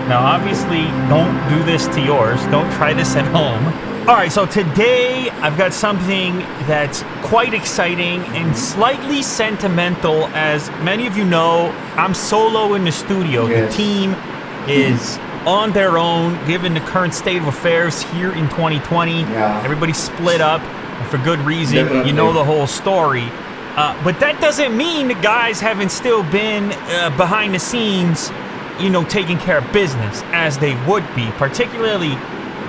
Now, obviously, don't do this to yours. Don't try this at home. All right, so today I've got something that's quite exciting and slightly sentimental. As many of you know, I'm solo in the studio. Yes. The team is on their own, given the current state of affairs here in 2020. Yeah. Everybody's split up, and for good reason. Definitely. You know the whole story. But that doesn't mean the guys haven't still been behind the scenes, you know, taking care of business as they would be, particularly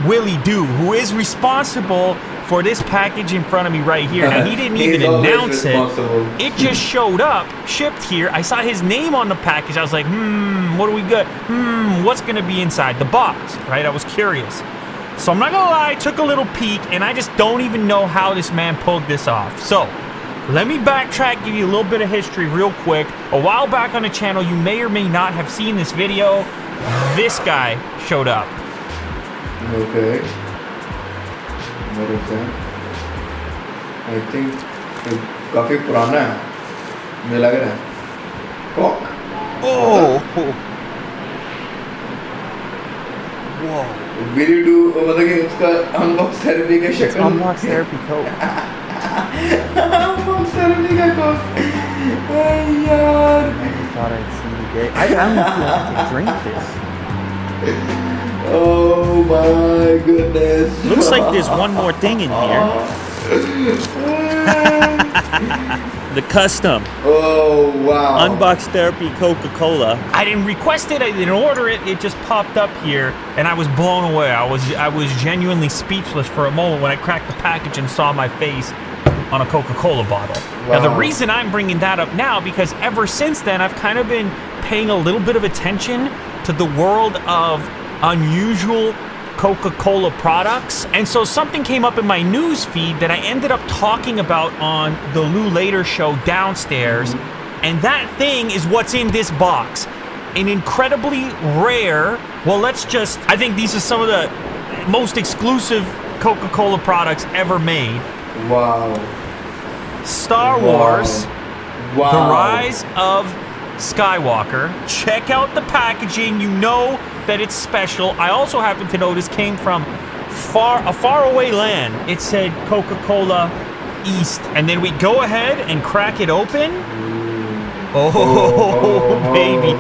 Willie Doo, who is responsible for this package in front of me right here. Now, he didn't even announce it. It just showed up, shipped here. I saw his name on the package. I was like, what do we got? What's going to be inside the box, right? I was curious. So I'm not going to lie, I took a little peek, and I just don't even know how this man pulled this off. So let me backtrack, give you a little bit of history real quick. A while back on the channel, you may or may not have seen this video. This guy showed up. Okay. What is that? I think काफी पुराना है. मुझे लग रहा है. Cock. Oh. Whoa. Will you do? मतलब कि उसका unbox therapy का शक्ल. Unbox therapy Coke. Unbox therapy का Coke. यार. I thought I'd see the day. I don't feel like I can drink this. Oh my goodness. Looks like there's one more thing in here. The custom. Oh wow. Unbox therapy Coca-Cola. I didn't request it, I didn't order it, it just popped up here and I was blown away. I was genuinely speechless for a moment when I cracked the package and saw my face on a Coca-Cola bottle. Wow. Now the reason I'm bringing that up now, because ever since then I've kind of been paying a little bit of attention to the world of unusual Coca-Cola products, and so something came up in my news feed that I ended up talking about on the Lou Later show downstairs, and that thing is what's in this box. An incredibly rare, well, I think these are some of the most exclusive Coca-Cola products ever made. Wow. Star Wars, Wow. The Rise of Skywalker. Check out the packaging, you know that it's special. I also happen to know this came from a faraway land. It said Coca-Cola East. And then we go ahead and crack it open. Oh, baby.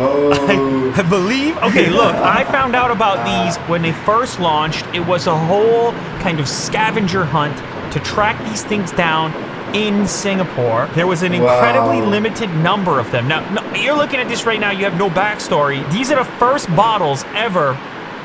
I believe, okay, look, I found out about these when they first launched. It was a whole kind of scavenger hunt to track these things down in Singapore. There was an incredibly limited number of them. Now, you're looking at this right now, you have no backstory. These are the first bottles ever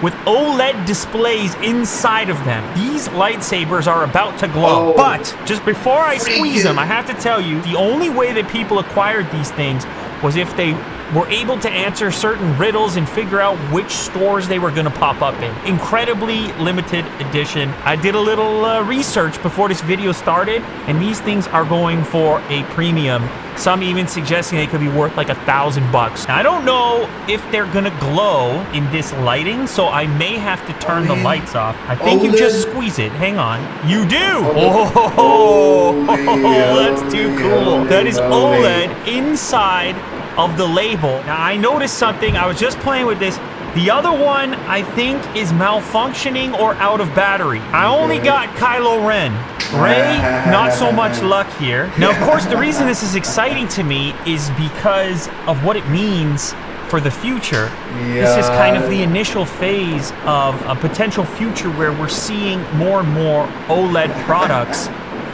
with OLED displays inside of them. These lightsabers are about to glow. But just before I squeeze them, I have to tell you, the only way that people acquired these things was if they were able to answer certain riddles and figure out which stores they were going to pop up in. Incredibly limited edition. I did a little research before this video started, and these things are going for a premium. Some even suggesting they could be worth like $1,000. Now, I don't know if they're gonna glow in this lighting, so I may have to turn the lights off. I think you just squeeze it. Hang on. You do! Oh, that's too cool. That is OLED inside of the label. Now, I noticed something. I was just playing with this. The other one, I think, is malfunctioning or out of battery. I only got Kylo Ren. Rey, not so much luck here. Now, of course, the reason this is exciting to me is because of what it means for the future. This is kind of the initial phase of a potential future where we're seeing more and more OLED products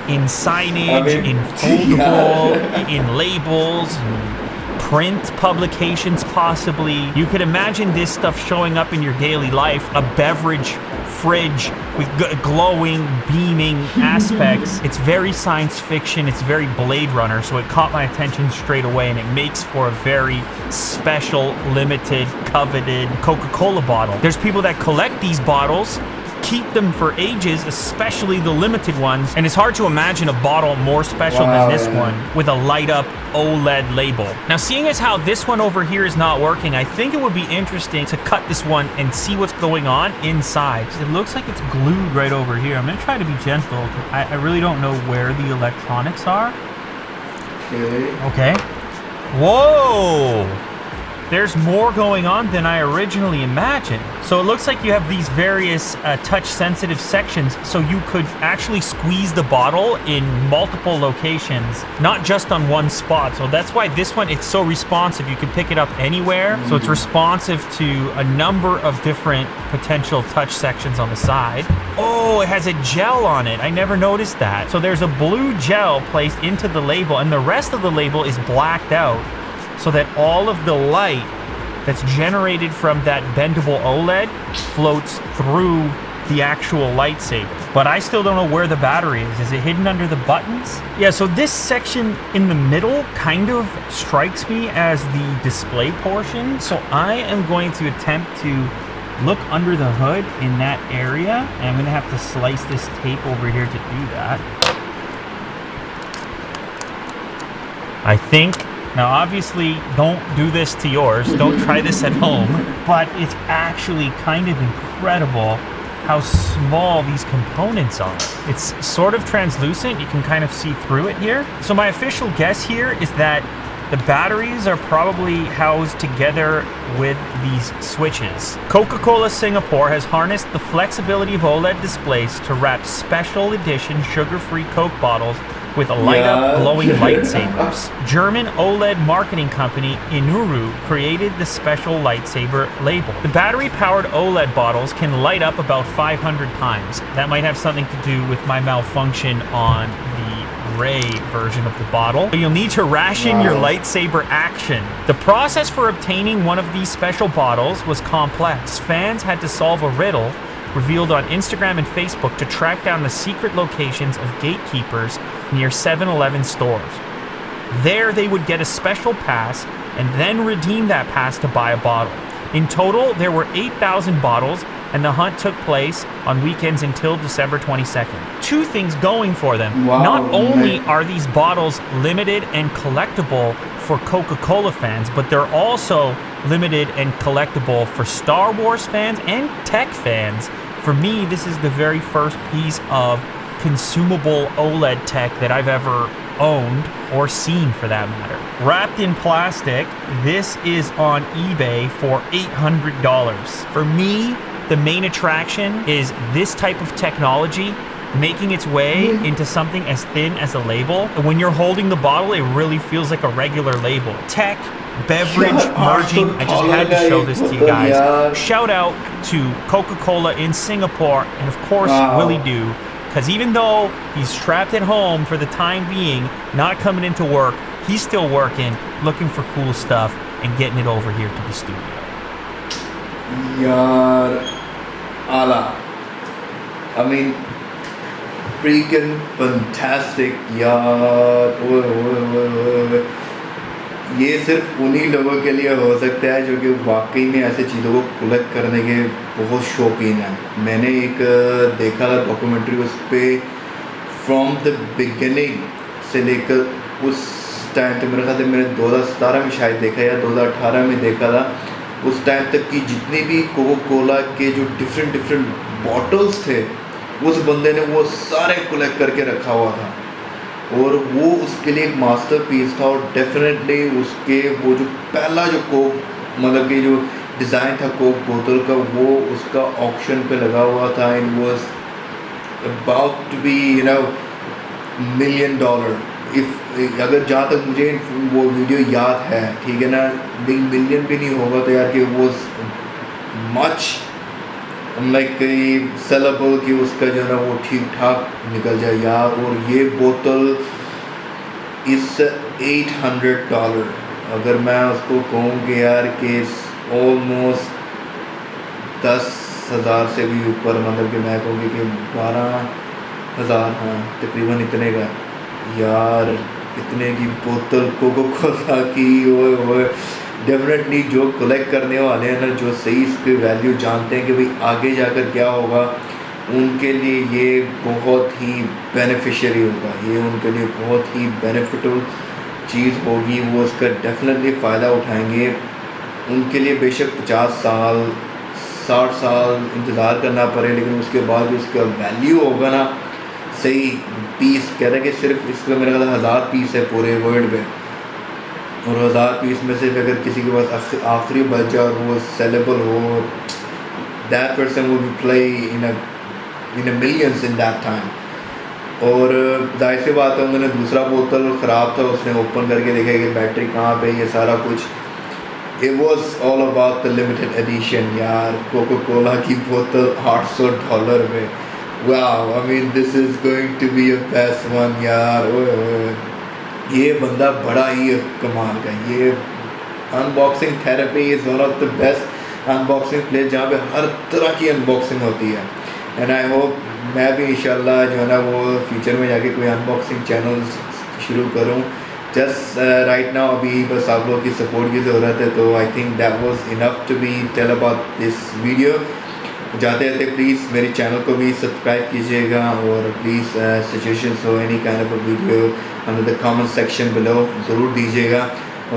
in signage, in foldable, in labels, print publications possibly. You could imagine this stuff showing up in your daily life, a beverage fridge with glowing, beaming aspects. It's very science fiction, it's very Blade Runner, so it caught my attention straight away, and it makes for a very special, limited, coveted Coca-Cola bottle. There's people that collect these bottles, keep them for ages, especially the limited ones, and it's hard to imagine a bottle more special than this one with a light up OLED label. Now, seeing as how this one over here is not working, I think it would be interesting to cut this one and see what's going on inside. It looks like it's glued right over here. I'm gonna try to be gentle. I really don't know where the electronics are. Okay. Whoa! there's more going on than I originally imagined. So it looks like you have these various touch-sensitive sections, so you could actually squeeze the bottle in multiple locations, not just on one spot. So that's why this one, it's so responsive. You can pick it up anywhere. So it's responsive to a number of different potential touch sections on the side. Oh, it has a gel on it. I never noticed that. So there's a blue gel placed into the label, and the rest of the label is blacked out so that all of the light that's generated from that bendable OLED floats through the actual lightsaber. But I still don't know where the battery is. Is it hidden under the buttons? Yeah, so this section in the middle kind of strikes me as the display portion. So I am going to attempt to look under the hood in that area. And I'm gonna have to slice this tape over here to do that. I think, now obviously don't do this to yours, don't try this at home, but it's actually kind of incredible how small these components are. It's sort of translucent, you can kind of see through it here. So my official guess here is that the batteries are probably housed together with these switches. Coca-Cola Singapore has harnessed the flexibility of OLED displays to wrap special edition sugar-free Coke bottles with light-up glowing lightsabers. German OLED marketing company Inuru created the special lightsaber label. The battery-powered OLED bottles can light up about 500 times. That might have something to do with my malfunction on the gray version of the bottle. You'll need to ration your lightsaber action. The process for obtaining one of these special bottles was complex. Fans had to solve a riddle revealed on Instagram and Facebook to track down the secret locations of gatekeepers near 7-Eleven stores. There they would get a special pass and then redeem that pass to buy a bottle. In total, there were 8,000 bottles, and the hunt took place on weekends until December 22nd. Two things going for them. Not only are these bottles limited and collectible for Coca-Cola fans, but they're also limited and collectible for Star Wars fans and tech fans. For me, this is the very first piece of consumable OLED tech that I've ever owned or seen, for that matter. Wrapped in plastic, this is on eBay for $800. For me, the main attraction is this type of technology making its way into something as thin as a label. And when you're holding the bottle, it really feels like a regular label. Tech, beverage, merging. I just had to show this to you guys. Shout out to Coca-Cola in Singapore, and of course Willie Doo, because even though he's trapped at home for the time being, not coming into work, he's still working, looking for cool stuff, and getting it over here to the studio. Yaar, ala. I mean, freaking fantastic, yaar. ये सिर्फ उन्हीं लोगों के लिए हो सकता है जो कि वाकई में ऐसे चीज़ों को कलेक्ट करने के बहुत शौकीन हैं। मैंने एक देखा था डॉक्यूमेंट्री, उस पर फ्रॉम द बिगिनिंग से लेकर उस टाइम तक, मेरे ख्याल से मैंने 2017 में शायद देखा या 2018 में देखा था, उस टाइम तक की जितनी भी कोका-कोला के जो डिफरेंट बॉटल्स थे, उस बंदे ने वो सारे कलेक्ट करके रखा हुआ था, और वो उसके लिए एक मास्टरपीस था। और डेफिनेटली उसके वो जो पहला जो कोक, मतलब कि जो डिज़ाइन था कोक बोतल का, वो उसका ऑक्शन पे लगा हुआ था, and was about to be $1 million। If अगर जहाँ तक मुझे वो वीडियो याद है, ठीक है ना, बिग मिलियन भी नहीं होगा तो यार कि वो मच लाइक सेलेबल कि उसका जो है ना वो ठीक ठाक निकल जाए यार। और ये बोतल इस $800, अगर मैं उसको कहूँ कि यार कि ऑलमोस्ट 10,000 से भी ऊपर, मतलब कि मैं कहूँगी कि 12,000, हाँ तकरीबन इतने का यार, इतने की बोतल कोका-कोला की। वो डेफिनेटली जो कलेक्ट करने वाले हैं ना, जो सही इसकी वैल्यू जानते हैं कि भाई आगे जाकर क्या होगा, उनके लिए ये बहुत ही बेनिफिशियरी होगा, ये उनके लिए बहुत ही बेनिफिटफुल चीज़ होगी। वो उसका डेफिनेटली फ़ायदा उठाएंगे। उनके लिए बेशक 50 साल 60 साल इंतज़ार करना पड़े, लेकिन उसके बाद जो उसका वैल्यू होगा ना, सही पीस कह रहे हैं कि सिर्फ इसका मेरे ख्याल 1000 पीस है पूरे वर्ल्ड में, اور 1000 پیس میں سے اگر کسی کے پاس آخری بچ جائے اور وہ sellable who, that person will play in a millions in that time. اور ظاہر سی بات ہے انہوں نے دوسرا بوتل خراب تھا, اس نے اوپن کر کے دیکھا کہ بیٹری کہاں پہ, یہ سارا کچھ. It was all about the limited edition یار, کوکو کولا کی بوتل $800 میں. Wow, I mean this is going to be a best one یار. یہ بندہ بڑا ہی کمال کا, یہ unboxing therapy is one of the best unboxing place جہاں پہ ہر طرح کی انباکسنگ ہوتی ہے. اینڈ آئی ہوپ میں بھی انشاءاللہ جو ہے نا وہ فیوچر میں جا کے کوئی انباکسنگ چینل شروع کروں. جسٹ رائٹ ناؤ ابھی بس آپ لوگ کی سپورٹ کی ضرورت ہے, تو I think that was enough to be tell about this video. جاتے جاتے پلیز میرے چینل کو بھی سبسکرائب کیجیے گا, اور پلیز سجیشنس ہو any kind of a video under the comment section below ضرور دیجیے گا,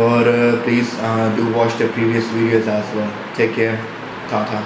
اور please do watch the previous videos as well. Take care, Tata.